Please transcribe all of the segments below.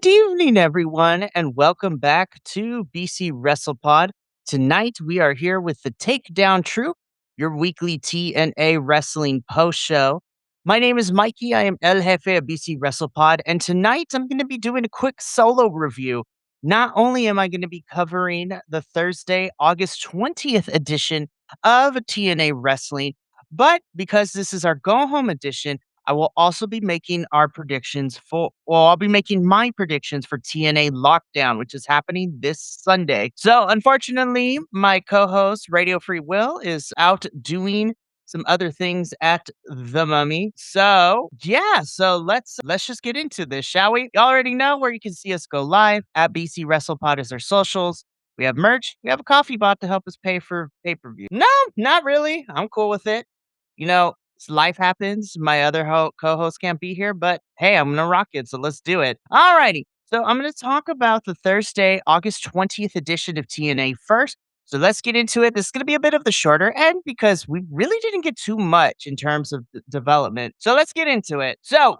Good evening, everyone, and welcome back to BC WrestlePod. Tonight, we are here with the Takedown Troop, your weekly TNA Wrestling post show. My name is Mikey. I am El Jefe of BC WrestlePod, and tonight I'm going to be doing a quick solo review. Not only am I going to be covering the Thursday, August 20th edition of TNA Wrestling, but because this is our go home edition, I will also be making I'll be making my predictions for TNA Lockdown, which is happening this Sunday. So, unfortunately, my co host, Radio Free Will, is out doing some other things at the Mummy. So let's just get into this, shall we? You already know where you can see us go live at BC WrestlePod as our socials. We have merch. We have a coffee bot to help us pay for pay-per-view. No, not really. I'm cool with it. Life happens. My other co-host can't be here, but hey, I'm gonna rock it. So let's do it. Alrighty. So I'm gonna talk about the Thursday, August 20th edition of TNA first. So let's get into it. This is gonna be a bit of the shorter end because we really didn't get too much in terms of development. So let's get into it. So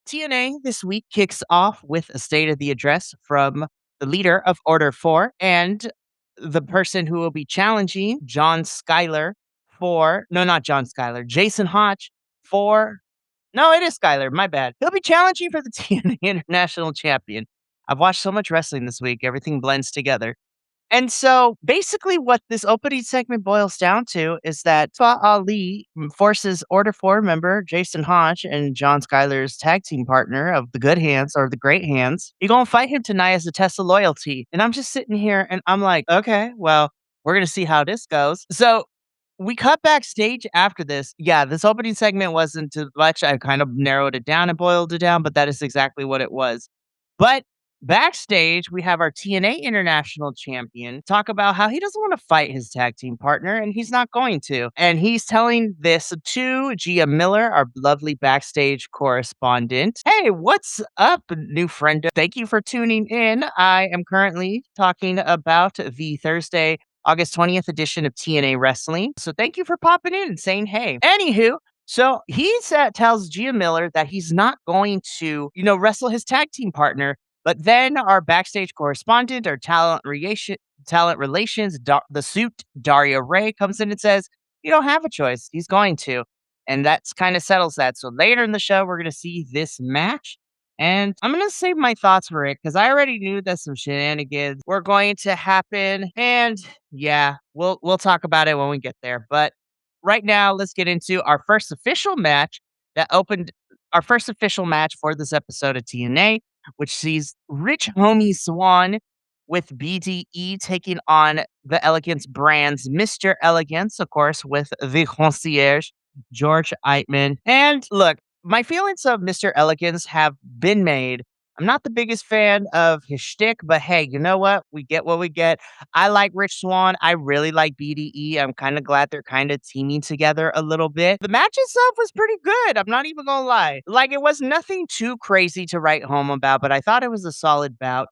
TNA this week kicks off with a state of the address from the leader of Order 4 and the person who will be challenging John Skyler for no, not John Skyler, Jason Hodge for no, it is Skyler, my bad. He'll be challenging for the TNA International Champion. I've watched so much wrestling this week, everything blends together. And so basically what this opening segment boils down to is that Fa Ali forces Order 4 member Jason Hodge and John Skyler's tag team partner of the Good Hands or the Great Hands. You're going to fight him tonight as a test of loyalty. And I'm just sitting here and I'm like, okay, well, we're going to see how this goes. So we cut backstage after this. Yeah, this opening segment wasn't too much. I kind of narrowed it down and boiled it down, but that is exactly what it was. But backstage, we have our TNA International Champion talk about how he doesn't want to fight his tag team partner, and he's not going to. And he's telling this to Gia Miller, our lovely backstage correspondent. Hey, what's up, new friend? Thank you for tuning in. I am currently talking about the Thursday, August 20th edition of TNA Wrestling. So thank you for popping in and saying hey. Anywho, so tells Gia Miller that he's not going to, wrestle his tag team partner. But then our backstage correspondent, our talent relations, the suit, Daria Ray, comes in and says, you don't have a choice. He's going to. And that's kind of settles that. So later in the show, we're going to see this match. And I'm going to save my thoughts for it because I already knew that some shenanigans were going to happen. And yeah, we'll talk about it when we get there. But right now, let's get into our first official match that opened our first official match for this episode of TNA, which sees Rich Homie Swan with BDE taking on the Elegance Brands, Mr. Elegance, of course, with the concierge, George Eitman. And look, my feelings of Mr. Elegance have been made. I'm not the biggest fan of his shtick, but hey, you know what? We get what we get. I like Rich Swann. I really like BDE. I'm kind of glad they're kind of teaming together a little bit. The match itself was pretty good. I'm not even gonna lie. Like, it was nothing too crazy to write home about, but I thought it was a solid bout.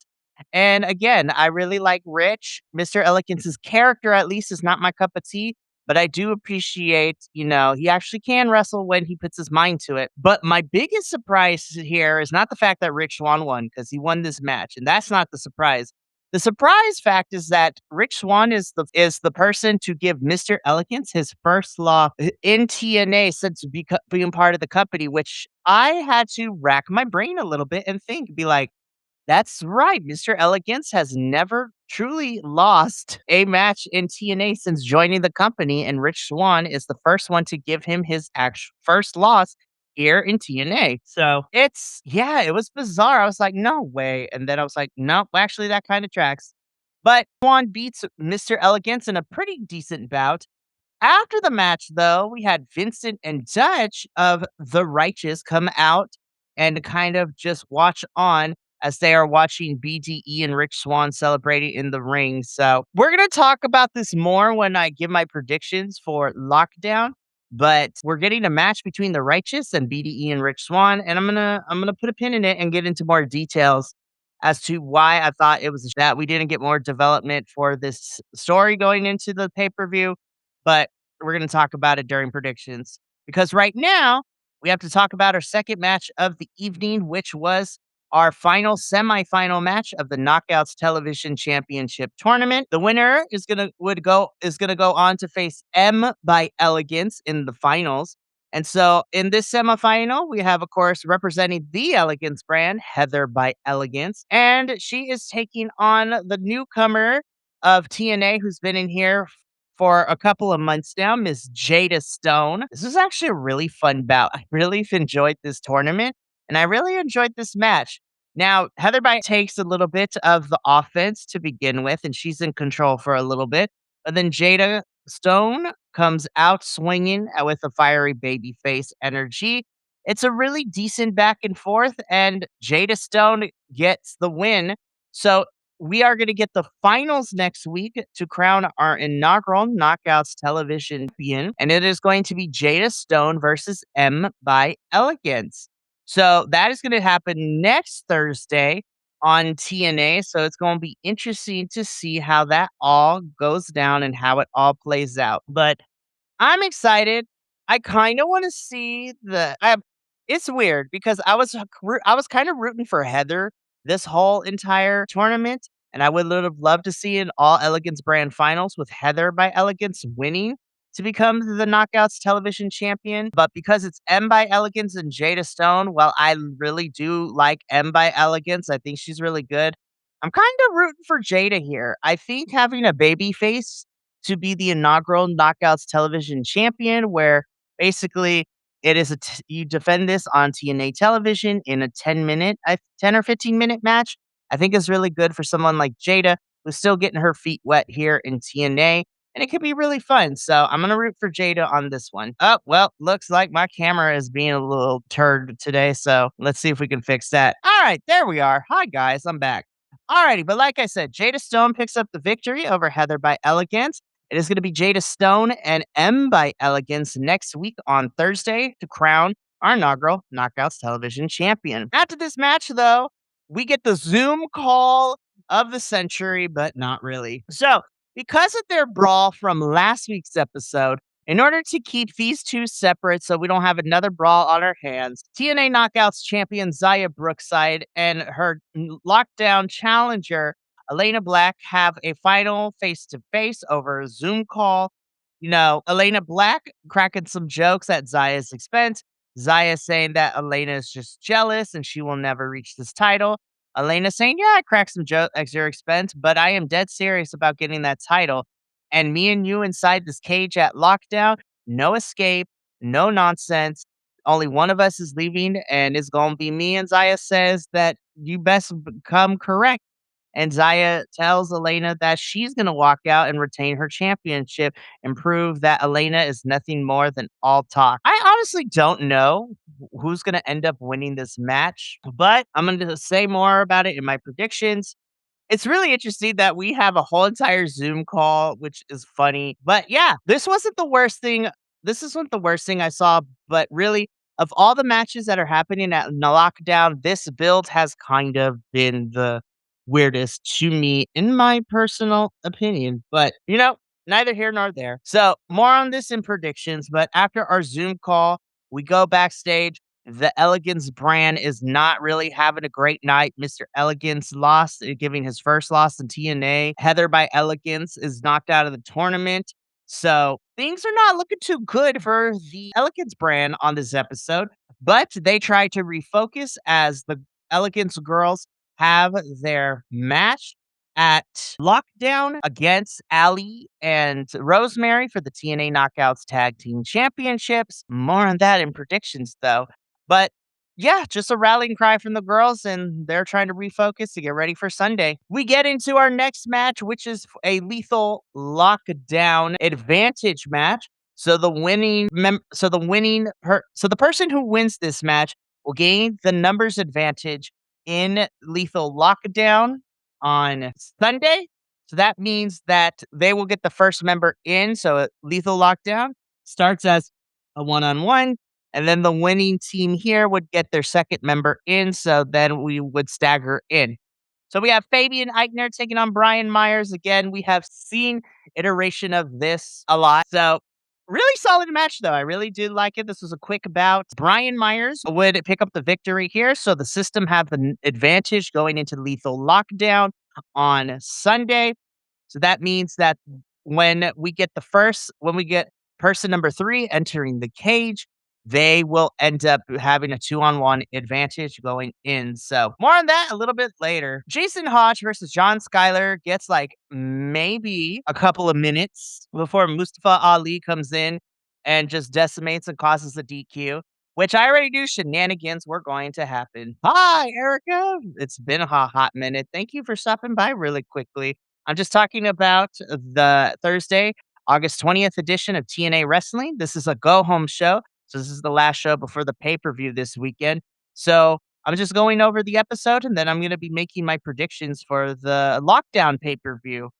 And again, I really like Rich. Mr. Elegance's character, at least, is not my cup of tea. But I do appreciate, he actually can wrestle when he puts his mind to it. But my biggest surprise here is not the fact that Rich Swann won, because he won this match, and that's not the surprise. The surprise fact is that Rich Swann is the person to give Mr. Elegance his first loss in TNA since being part of the company, which I had to rack my brain a little bit and be like, that's right. Mr. Elegance has never truly lost a match in TNA since joining the company, and Rich Swann is the first one to give him his actual first loss here in TNA. So it was bizarre. I was like, no way. And then I was like, no, actually, that kind of tracks. But Swann beats Mr. Elegance in a pretty decent bout. After the match, though, we had Vincent and Dutch of The Righteous come out and kind of just watch on as they are watching BDE and Rich Swann celebrating in the ring. So we're going to talk about this more when I give my predictions for Lockdown. But we're getting a match between The Righteous and BDE and Rich Swann, and I'm gonna put a pin in it and get into more details as to why I thought it was that we didn't get more development for this story going into the pay-per-view. But we're going to talk about it during predictions, because right now we have to talk about our second match of the evening, which was our final semifinal match of the Knockouts Television Championship tournament. The winner is gonna go on to face M by Elegance in the finals. And so in this semifinal, we have, of course, representing the Elegance brand, Heather by Elegance. And she is taking on the newcomer of TNA who's been in here for a couple of months now, Miss Jada Stone. This was actually a really fun bout. I really enjoyed this tournament and I really enjoyed this match. Now, Heather by takes a little bit of the offense to begin with, and she's in control for a little bit. But then Jada Stone comes out swinging with a fiery baby face energy. It's a really decent back and forth, and Jada Stone gets the win. So we are going to get the finals next week to crown our inaugural Knockouts television champion, and it is going to be Jada Stone versus M by Elegance. So that is going to happen next Thursday on TNA. So it's going to be interesting to see how that all goes down and how it all plays out. But I'm excited. I kinda wanna see the it's weird because I was kind of rooting for Heather this whole entire tournament, and I would have loved to see an all Elegance brand finals with Heather by Elegance winning to become the Knockouts television champion. But because it's M by Elegance and Jada Stone, well, I really do like M by Elegance. I think she's really good. I'm kind of rooting for Jada here. I think having a baby face to be the inaugural Knockouts television champion, where basically you defend this on TNA television in a 10 or 15-minute match. I think is really good for someone like Jada who's still getting her feet wet here in TNA, and it could be really fun. So I'm gonna root for Jada on this one. Oh well, looks like my camera is being a little turd today, so let's see if we can fix that. All right, there we are. Hi guys, I'm back. Alrighty, but like I said, Jada Stone picks up the victory over Heather by Elegance. It is going to be Jada Stone and M by Elegance next week on Thursday to crown our inaugural Knockouts television champion. After this match, though, we get the Zoom call of the century, but not really. So, because of their brawl from last week's episode, in order to keep these two separate so we don't have another brawl on our hands, TNA Knockouts champion Zaya Brookside and her lockdown challenger Elena Black have a final face to face over a Zoom call. You know, Elena Black cracking some jokes at Zaya's expense. Zaya saying that Elena is just jealous and she will never reach this title. Elena saying, yeah, I cracked some jokes at your expense, but I am dead serious about getting that title. And me and you inside this cage at lockdown, no escape, no nonsense. Only one of us is leaving, and it's going to be me. And Zaya says that you best become correct. And Zaya tells Elena that she's going to walk out and retain her championship and prove that Elena is nothing more than all talk. I honestly don't know who's going to end up winning this match, but I'm going to say more about it in my predictions. It's really interesting that we have a whole entire Zoom call, which is funny. But yeah, this wasn't the worst thing. This isn't the worst thing I saw, but really, of all the matches that are happening at Lockdown, this build has kind of been the weirdest to me, in my personal opinion. But, you know, neither here nor there. So, more on this in predictions. But after our Zoom call, we go backstage. The Elegance brand is not really having a great night. Mr. Elegance lost, giving his first loss in TNA. Heather by Elegance is knocked out of the tournament. So things are not looking too good for the Elegance brand on this episode, but they try to refocus as the Elegance girls have their match at Lockdown against Ali and Rosemary for the TNA Knockouts Tag Team Championships. More on that in predictions, though. But yeah, just a rallying cry from the girls, and they're trying to refocus to get ready for Sunday. We get into our next match, which is a lethal lockdown advantage match. So the person who wins this match will gain the numbers advantage in lethal lockdown on Sunday. So that means that they will get the first member in. So lethal lockdown starts as a one-on-one. And then the winning team here would get their second member in, so then we would stagger in. So we have Fabian Eichner taking on Brian Myers. Again, we have seen iteration of this a lot. So Really solid match, though. I really did like it. This was a quick bout. Brian Myers would pick up the victory here, so the system have the advantage going into lethal lockdown on Sunday. So that means that when we get person number 3 entering the cage, they will end up having a 2-on-1 advantage going in. So more on that a little bit later. Jason Hodge versus John Schuyler gets like maybe a couple of minutes before Mustafa Ali comes in and just decimates and causes a DQ. Which I already knew shenanigans were going to happen. Hi, Erica. It's been a hot minute. Thank you for stopping by really quickly. I'm just talking about the Thursday, August 20th edition of TNA Wrestling. This is a go home show. So, this is the last show before the pay per view this weekend. So, I'm just going over the episode and then I'm going to be making my predictions for the lockdown pay per view.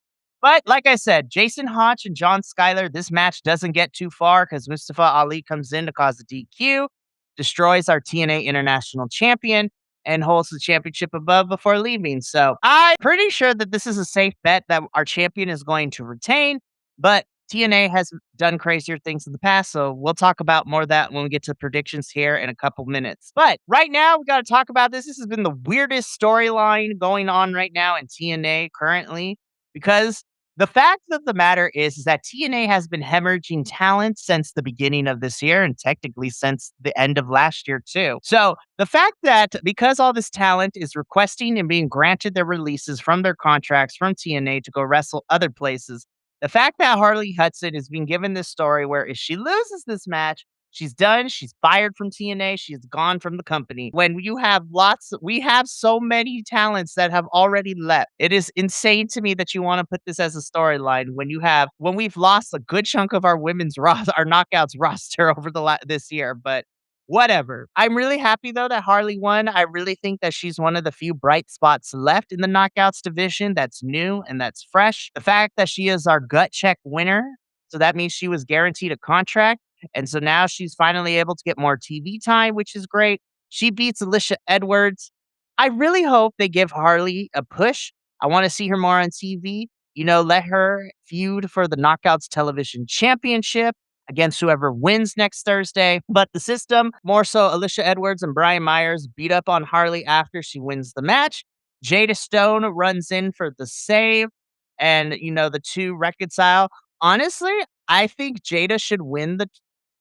But like I said, Jason Hodge and John Schuyler, this match doesn't get too far because Mustafa Ali comes in to cause a DQ, destroys our TNA International Champion, and holds the championship above before leaving. So I'm pretty sure that this is a safe bet that our champion is going to retain, but TNA has done crazier things in the past, so we'll talk about more of that when we get to predictions here in a couple minutes. But right now, we got to talk about this. This has been the weirdest storyline going on right now in TNA currently because the fact of the matter is that TNA has been hemorrhaging talent since the beginning of this year and technically since the end of last year, too. So, the fact that because all this talent is requesting and being granted their releases from their contracts from TNA to go wrestle other places, the fact that Harley Hudson is being given this story where if she loses this match, she's done. She's fired from TNA. She's gone from the company. When we have so many talents that have already left. It is insane to me that you want to put this as a storyline when we've lost a good chunk of our women's our knockouts roster over this year. But whatever. I'm really happy though that Harley won. I really think that she's one of the few bright spots left in the knockouts division that's new and that's fresh. The fact that she is our gut check winner, so that means she was guaranteed a contract. And so now she's finally able to get more TV time, which is great. She beats Alicia Edwards. I really hope they give Harley a push. I want to see her more on TV. Let her feud for the Knockouts Television Championship against whoever wins next Thursday. But the system, more so Alicia Edwards and Brian Myers, beat up on Harley after she wins the match. Jada Stone runs in for the save, and the two reconcile. Honestly, I think Jada should win the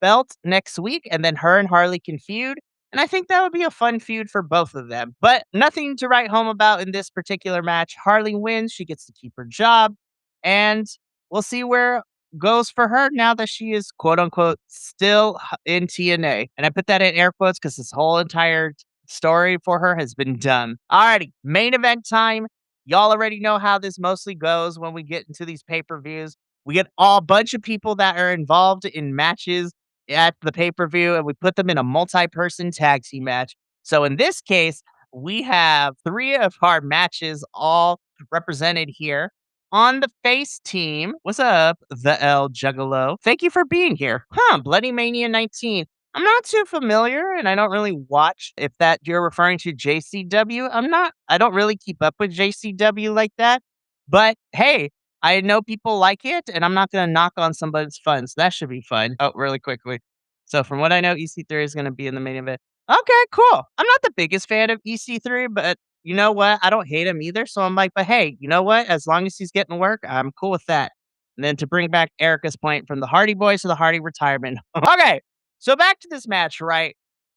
belt next week, and then her and Harley can feud. And I think that would be a fun feud for both of them. But nothing to write home about in this particular match. Harley wins. She gets to keep her job. And we'll see where goes for her now that she is quote unquote still in TNA. And I put that in air quotes because this whole entire story for her has been done. Alrighty, main event time. Y'all already know how this mostly goes when we get into these pay per views. We get a bunch of people that are involved in matches at the pay per view and we put them in a multi person tag team match. So in this case, we have 3 of our matches all represented here. On the face team, what's up, the El Juggalo? Thank you for being here. Bloody Mania 19. I'm not too familiar and I don't really watch if that you're referring to JCW. I don't really keep up with JCW like that. But hey, I know people like it and I'm not going to knock on somebody's fun. So that should be fun. Oh, really quickly. So from what I know, EC3 is going to be in the main event. Okay, cool. I'm not the biggest fan of EC3, but you know what? I don't hate him either. So I'm like, but hey, you know what? As long as he's getting work, I'm cool with that. And then to bring back Erica's point from the Hardy Boys to the Hardy retirement. Okay. So back to this match, right?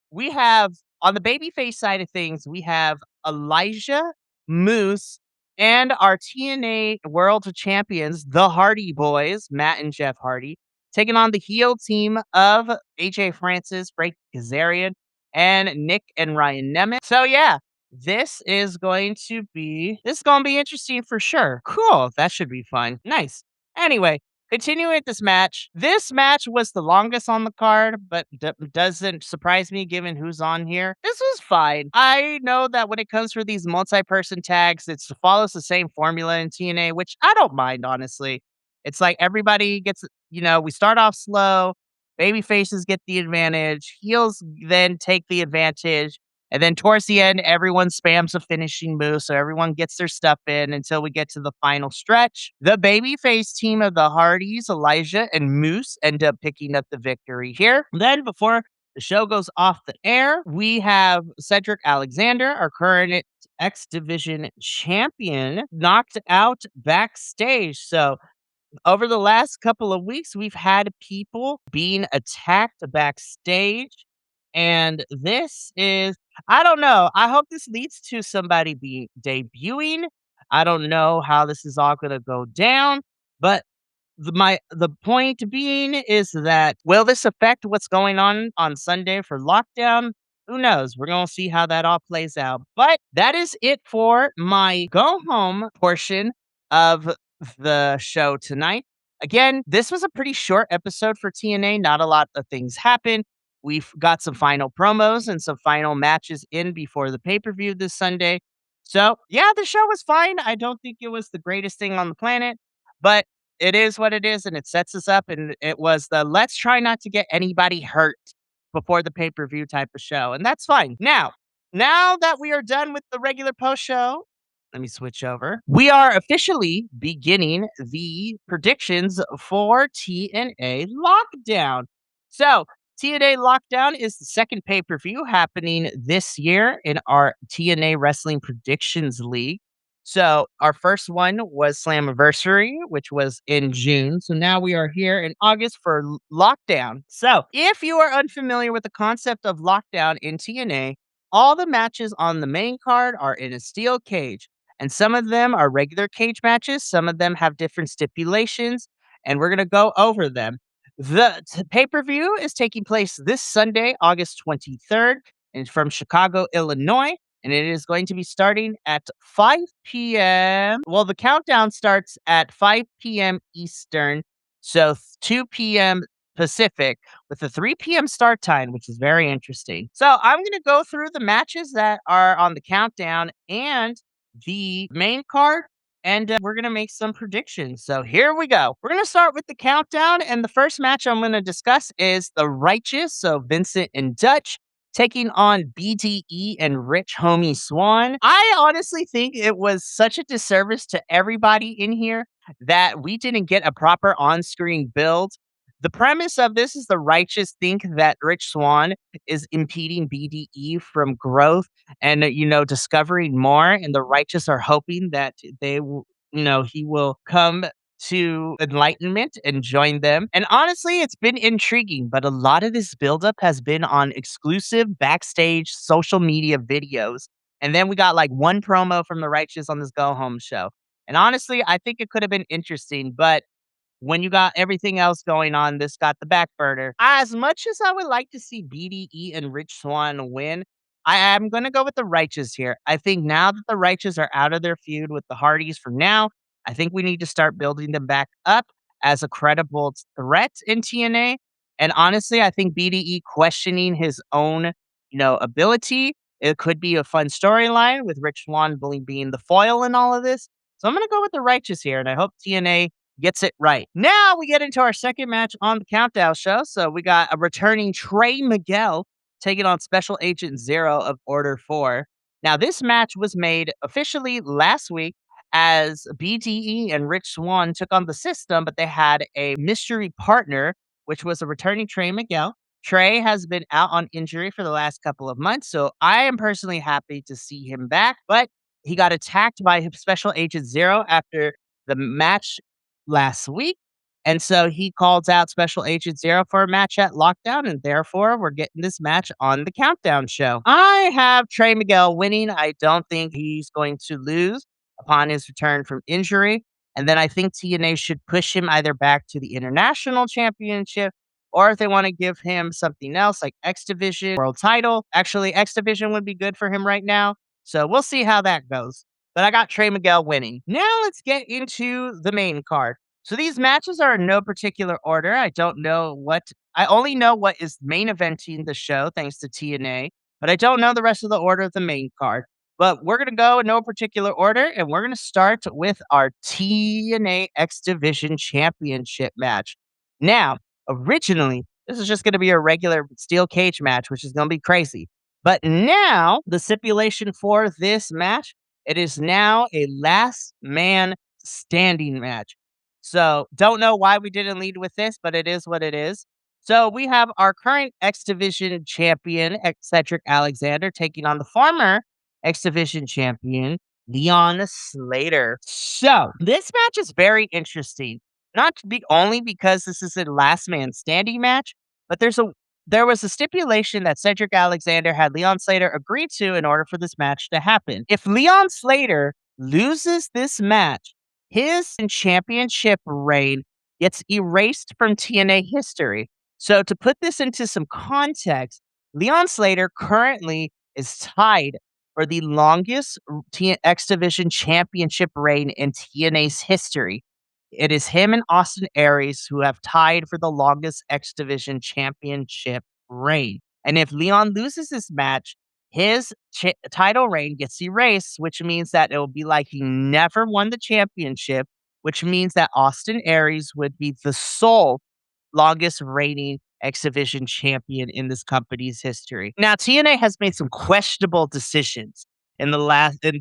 We have on the babyface side of things, we have Elijah, Moose, and our TNA World Champions, the Hardy Boys, Matt and Jeff Hardy, taking on the heel team of AJ Francis, Frank Kazarian, and Nick and Ryan Nemeth. So yeah, this is going to be interesting for sure. Cool. That should be fun. Nice. Anyway, continuing with this match. This match was the longest on the card, but doesn't surprise me given who's on here. This was fine. I know that when it comes for these multi-person tags, it follows the same formula in TNA, which I don't mind, honestly. It's like everybody gets, we start off slow. Baby faces get the advantage. Heels then take the advantage. And then towards the end, everyone spams a finishing move, so everyone gets their stuff in until we get to the final stretch. The babyface team of the Hardys, Elijah and Moose, end up picking up the victory here. Then, before the show goes off the air, we have Cedric Alexander, our current X Division champion, knocked out backstage. So over the last couple of weeks, we've had people being attacked backstage. And this is, I don't know. I hope this leads to somebody be debuting. I don't know how this is all going to go down, but the point being is that will this affect what's going on Sunday for lockdown? Who knows? We're gonna see how that all plays out. But that is it for my go home portion of the show tonight. Again, this was a pretty short episode for TNA. Not a lot of things happened. We've got some final promos and some final matches in before the pay per view this Sunday. So, yeah, the show was fine. I don't think it was the greatest thing on the planet, but it is what it is, and it sets us up, and it was the let's try not to get anybody hurt before the pay-per-view type of show, and that's fine. Now that we are done with the regular post show, let me switch over. We are officially beginning the predictions for TNA Lockdown. So, TNA Lockdown is the second pay-per-view happening this year in our TNA Wrestling Predictions League. So our first one was Slammiversary, which was in June. So now we are here in August for Lockdown. So if you are unfamiliar with the concept of Lockdown in TNA, all the matches on the main card are in a steel cage. And some of them are regular cage matches. Some of them have different stipulations. And we're going to go over them. The pay per view is taking place this Sunday, August 23rd, and from Chicago, Illinois, and it is going to be starting at 5 p.m. Well, the countdown starts at 5 p.m. Eastern, so 2 p.m. Pacific, with a 3 p.m. start time, which is very interesting. So I'm going to go through the matches that are on the countdown and the main card, and we're going to make some predictions. So here we go. We're going to start with the countdown, and the first match I'm going to discuss is the Righteous, so Vincent and Dutch, taking on BDE and Rich Homie Swan. I honestly think it was such a disservice to everybody in here that we didn't get a proper on-screen build. The premise of this is the Righteous think that Rich Swan is impeding BDE from growth and, discovering more. And the Righteous are hoping that they will, he will come to enlightenment and join them. And honestly, it's been intriguing, but a lot of this buildup has been on exclusive backstage social media videos. And then we got like one promo from the Righteous on this go home show. And honestly, I think it could have been interesting, but when you got everything else going on, this got the back burner. As much as I would like to see BDE and Rich Swan win, I am going to go with the Righteous here. I think now that the Righteous are out of their feud with the Hardys for now, I think we need to start building them back up as a credible threat in TNA. And honestly, I think BDE questioning his own, ability, it could be a fun storyline with Rich Swan really being the foil in all of this. So I'm going to go with the Righteous here, and I hope TNA gets it right. Now we get into our second match on the Countdown show. So we got a returning Trey Miguel taking on Special Agent Zero of Order 4. Now, this match was made officially last week as BDE and Rich Swan took on the system, but they had a mystery partner, which was a returning Trey Miguel. Trey has been out on injury for the last couple of months, so I am personally happy to see him back, but he got attacked by Special Agent Zero after the match last week. And so he calls out Special Agent Zero for a match at Lockdown, and therefore we're getting this match on the Countdown show. I have Trey Miguel winning. I don't think he's going to lose upon his return from injury. And then I think TNA should push him either back to the International Championship, or if they want to give him something else like X Division World Title. Actually, X Division would be good for him right now. So we'll see how that goes. But I got Trey Miguel winning. Now let's get into the main card. So these matches are in no particular order. I only know what is main eventing the show thanks to TNA, but I don't know the rest of the order of the main card. But we're going to go in no particular order, and we're going to start with our TNA X Division Championship match. Now, originally, this is just going to be a regular steel cage match, which is going to be crazy. But now, the stipulation for this match, it is now a last man standing match. So, don't know why we didn't lead with this, but it is what it is. So, we have our current X Division champion, Cedric Alexander, taking on the former X Division champion, Leon Slater. So, this match is very interesting. Not only because this is a last man standing match, but there was a stipulation that Cedric Alexander had Leon Slater agree to in order for this match to happen. If Leon Slater loses this match, his championship reign gets erased from TNA history. So, to put this into some context, Leon Slater currently is tied for the longest X Division championship reign in TNA's history. It is him and Austin Aries who have tied for the longest X Division championship reign. And if Leon loses this match, his title reign gets erased, which means that it will be like he never won the championship, which means that Austin Aries would be the sole longest reigning X Division champion in this company's history. Now, TNA has made some questionable decisions in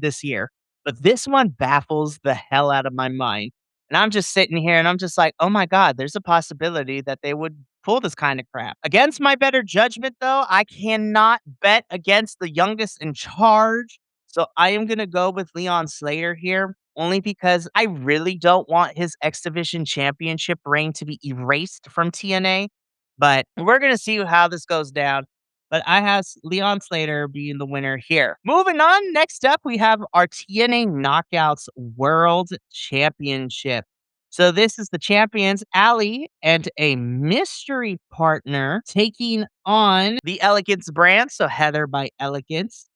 this year, but this one baffles the hell out of my mind. And I'm just sitting here and I'm just like, oh my God, there's a possibility that they would pull this kind of crap. Against my better judgment, though, I cannot bet against the youngest in charge. So I am going to go with Leon Slater here, only because I really don't want his X Division championship reign to be erased from TNA. But we're going to see how this goes down. But I have Leon Slater being the winner here. Moving on, next up, we have our TNA Knockouts World Championship. So this is the champions, Ali, and a mystery partner taking on the Elegance brand. So Heather by Elegance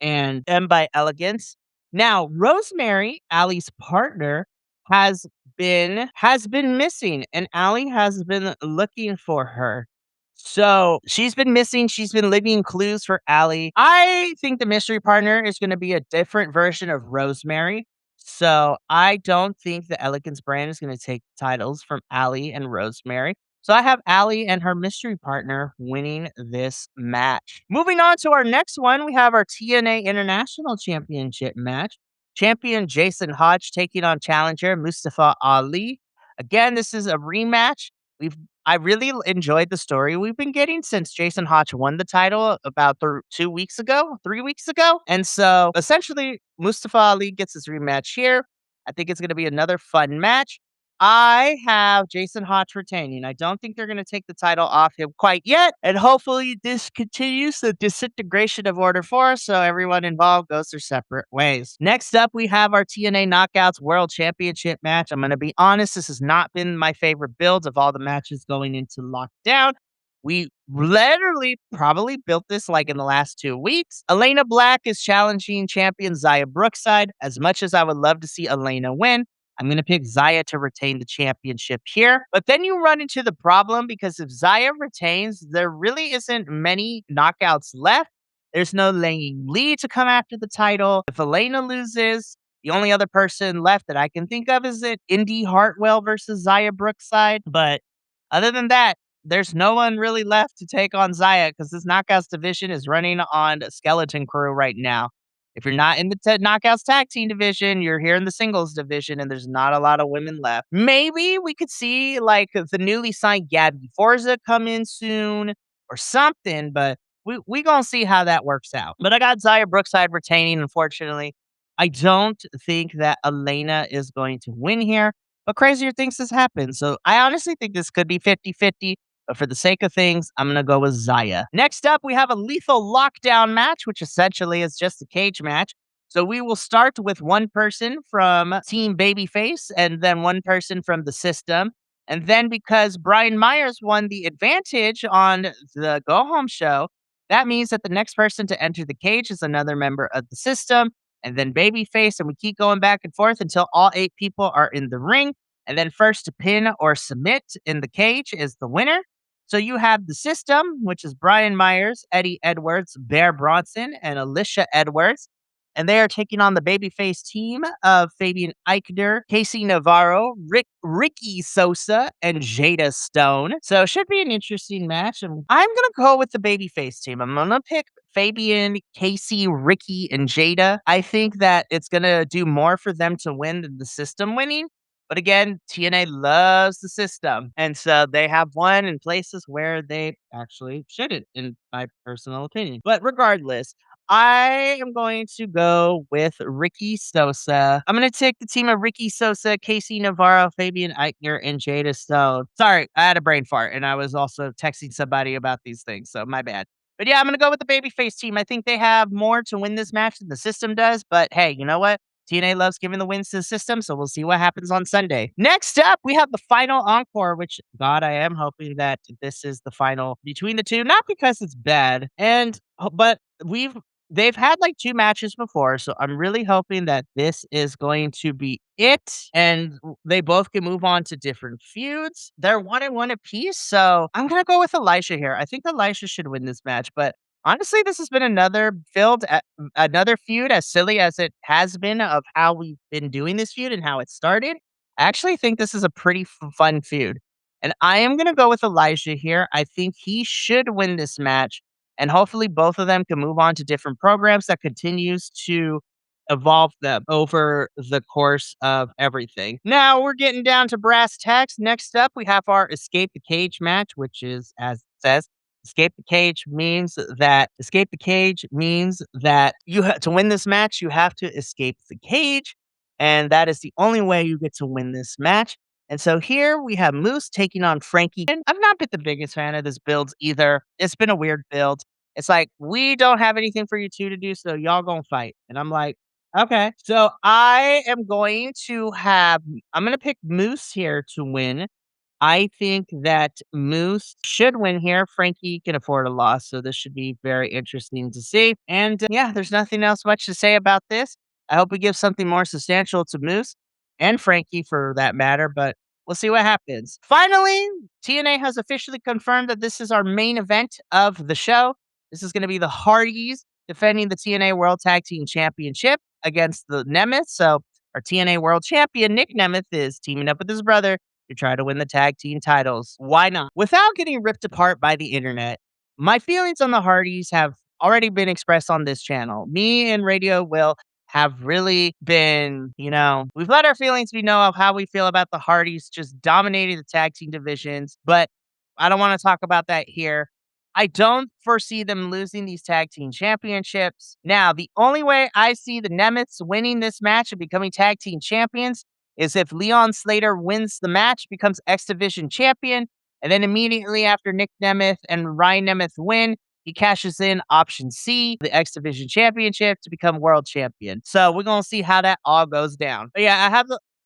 and M by Elegance. Now, Rosemary, Allie's partner, has been missing, and Allie has been looking for her. So she's been missing. She's been leaving clues for Allie. I think the mystery partner is going to be a different version of Rosemary. So I don't think the Elegance brand is going to take titles from Allie and Rosemary. So I have Allie and her mystery partner winning this match. Moving on to our next one, we have our TNA International Championship match. Champion Jason Hodge taking on challenger Mustafa Ali. Again, this is a rematch. I really enjoyed the story we've been getting since Jason Hodge won the title about 2 weeks ago, 3 weeks ago. And so essentially, Mustafa Ali gets his rematch here. I think it's going to be another fun match. I have Jason Hodge retaining. I don't think they're going to take the title off him quite yet. And hopefully, this continues the disintegration of Order 4 so everyone involved goes their separate ways. Next up, we have our TNA Knockouts World Championship match. I'm going to be honest, this has not been my favorite build of all the matches going into lockdown. We literally probably built this like in the last 2 weeks. Elena Black is challenging champion Zaya Brookside. As much as I would love to see Elena win, I'm going to pick Zaya to retain the championship here. But then you run into the problem because if Zaya retains, there really isn't many knockouts left. There's no Lang Lee to come after the title. If Elena loses, the only other person left that I can think of is it Indy Hartwell versus Zaya Brookside. But other than that, there's no one really left to take on Zaya because this Knockouts division is running on Skeleton Crew right now. If you're not in the Knockouts tag team division, you're here in the singles division, and there's not a lot of women left. Maybe we could see like the newly signed Gabby Forza come in soon or something, but we gonna see how that works out. But I got Zaya Brookside retaining, unfortunately. I don't think that Elena is going to win here, but crazier things has happened. So I honestly think this could be 50-50. But for the sake of things, I'm going to go with Zaya. Next up, we have a lethal lockdown match, which essentially is just a cage match. So we will start with one person from Team Babyface and then one person from the system. And then because Brian Myers won the advantage on the Go Home show, that means that the next person to enter the cage is another member of the system. And then Babyface, and we keep going back and forth until all 8 people are in the ring. And then first to pin or submit in the cage is the winner. So you have the system, which is Brian Myers, Eddie Edwards, Bear Bronson, and Alicia Edwards. And they are taking on the babyface team of Fabian Eichner, Casey Navarro, Ricky Sosa, and Jada Stone. So it should be an interesting match. And I'm going to go with the babyface team. I'm going to pick Fabian, Casey, Ricky, and Jada. I think that it's gonna do more for them to win than the system winning. But again, TNA loves the system, and so they have won in places where they actually shouldn't, in my personal opinion. But regardless, I am going to go with Ricky Sosa. I'm going to take the team of Ricky Sosa, Casey Navarro, Fabian Eichner, and Jada Stone. Sorry, I had a brain fart, and I was also texting somebody about these things, so my bad. But yeah, I'm going to go with the babyface team. I think they have more to win this match than the system does. But hey, you know what? TNA loves giving the wins to the system, so we'll see what happens on Sunday. Next up, we have the final encore, which, God, I am hoping that this is the final between the two, not because it's bad, but we've they've had like 2 matches before, so I'm really hoping that this is going to be it, and they both can move on to different feuds. They're 1 and 1 apiece, so I'm gonna go with Elisha here. I think Elisha should win this match, but honestly, this has been another feud as silly as it has been of how we've been doing this feud and how it started. I actually think this is a pretty fun feud, and I am gonna go with Elijah here. I think he should win this match, and hopefully both of them can move on to different programs that continues to evolve them over the course of everything. Now we're getting down to brass tacks. Next up, we have our Escape the Cage match, which is, as it says, escape the cage means that to win this match, you have to escape the cage, and that is the only way you get to win this match. And so here we have Moose taking on Frankie. And I've not been the biggest fan of this build either. It's been a weird build. It's like, we don't have anything for you two to do, so y'all gonna fight. And I'm like, okay. So I'm gonna pick Moose here to win. I think that Moose should win here. Frankie can afford a loss, so this should be very interesting to see. And yeah, there's nothing else much to say about this. I hope we give something more substantial to Moose and Frankie for that matter, but we'll see what happens. Finally, TNA has officially confirmed that this is our main event of the show. This is going to be the Hardys defending the TNA World Tag Team Championship against the Nemeth. So, our TNA World Champion, Nick Nemeth, is teaming up with his brother to try to win the tag team titles. Why not? Without getting ripped apart by the internet, my feelings on the Hardys have already been expressed on this channel. Me and Radio Will have really been, we've let our feelings be known of how we feel about the Hardys just dominating the tag team divisions, but I don't want to talk about that here. I don't foresee them losing these tag team championships. Now, the only way I see the Nemeths winning this match and becoming tag team champions is if Leon Slater wins the match, becomes X Division champion, and then immediately after Nick Nemeth and Ryan Nemeth win, he cashes in option C, the X Division championship, to become world champion. So we're gonna see how that all goes down. But yeah,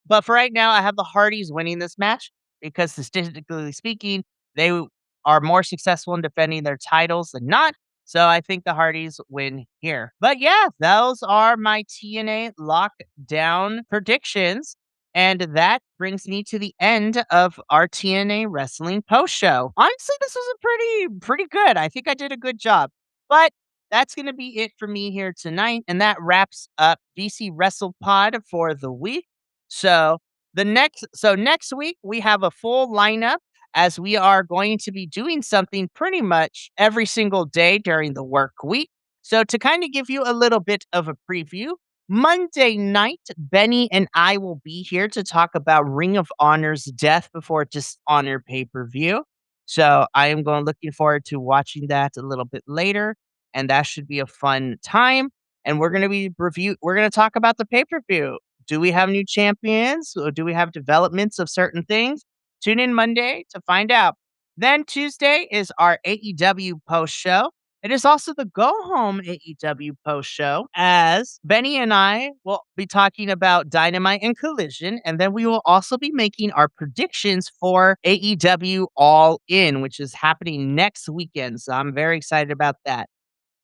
but for right now, I have the Hardys winning this match because statistically speaking, they are more successful in defending their titles than not. So I think the Hardys win here. But yeah, those are my TNA lockdown predictions. And that brings me to the end of our TNA Wrestling post show. Honestly, this was a pretty good. I think I did a good job. But that's going to be it for me here tonight, and that wraps up BC Wrestle Pod for the week. So next week we have a full lineup as we are going to be doing something pretty much every single day during the work week. So to kind of give you a little bit of a preview, Monday night, Benny and I will be here to talk about Ring of Honor's Death Before Dishonor pay-per-view. So I am looking forward to watching that a little bit later, and that should be a fun time. And we're going to talk about the pay-per-view. Do we have new champions? Or do we have developments of certain things? Tune in Monday to find out. Then Tuesday is our AEW post show. It is also the Go Home AEW post show, as Benny and I will be talking about Dynamite and Collision, and then we will also be making our predictions for AEW All In, which is happening next weekend. So I'm very excited about that.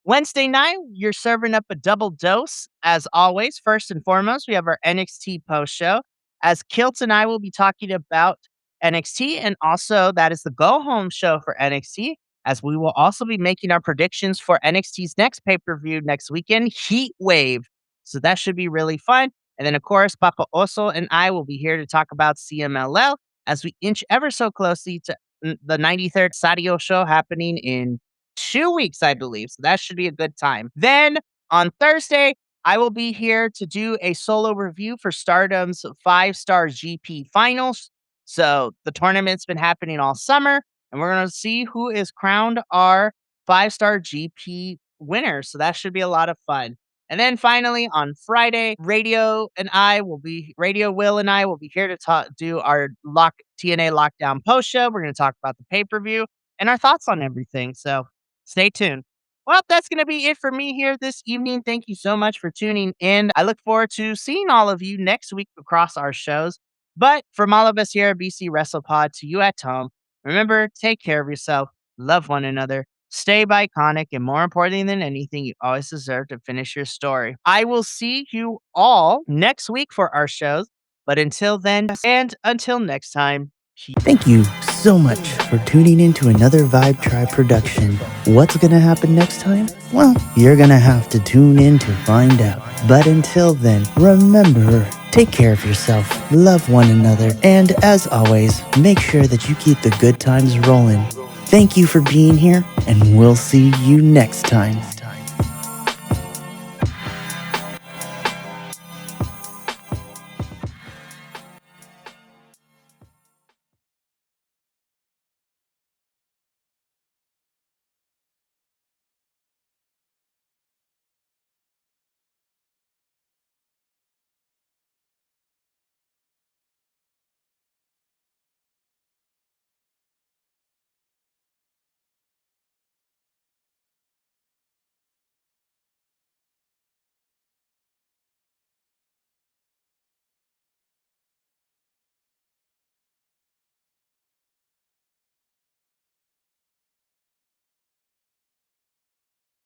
Wednesday night, you're serving up a double dose. As always, first and foremost, we have our NXT post show, as Kilt and I will be talking about NXT, and also that is the Go Home show for NXT, as we will also be making our predictions for NXT's next pay-per-view next weekend, Heat Wave. So that should be really fun. And then, of course, Papa Oso and I will be here to talk about CMLL as we inch ever so closely to the 93rd Sadio show happening in 2 weeks, I believe. So that should be a good time. Then on Thursday, I will be here to do a solo review for Stardom's 5-star GP finals. So the tournament's been happening all summer, and we're going to see who is crowned our 5-star GP winner. So that should be a lot of fun. And then finally on Friday, Radio Will and I will be here to do our TNA Lockdown post show. We're going to talk about the pay per view and our thoughts on everything. So stay tuned. Well, that's going to be it for me here this evening. Thank you so much for tuning in. I look forward to seeing all of you next week across our shows. But from all of us here at BC WrestlePod to you at home, remember, take care of yourself, love one another, stay iconic, and more importantly than anything, you always deserve to finish your story. I will see you all next week for our shows. But until then, and until next time, Thank you so much for tuning in to another Vibe Tribe production. What's gonna happen next time? Well, you're gonna have to tune in to find out. But until then, remember, take care of yourself, love one another, and as always, make sure that you keep the good times rolling. Thank you for being here, and we'll see you next time.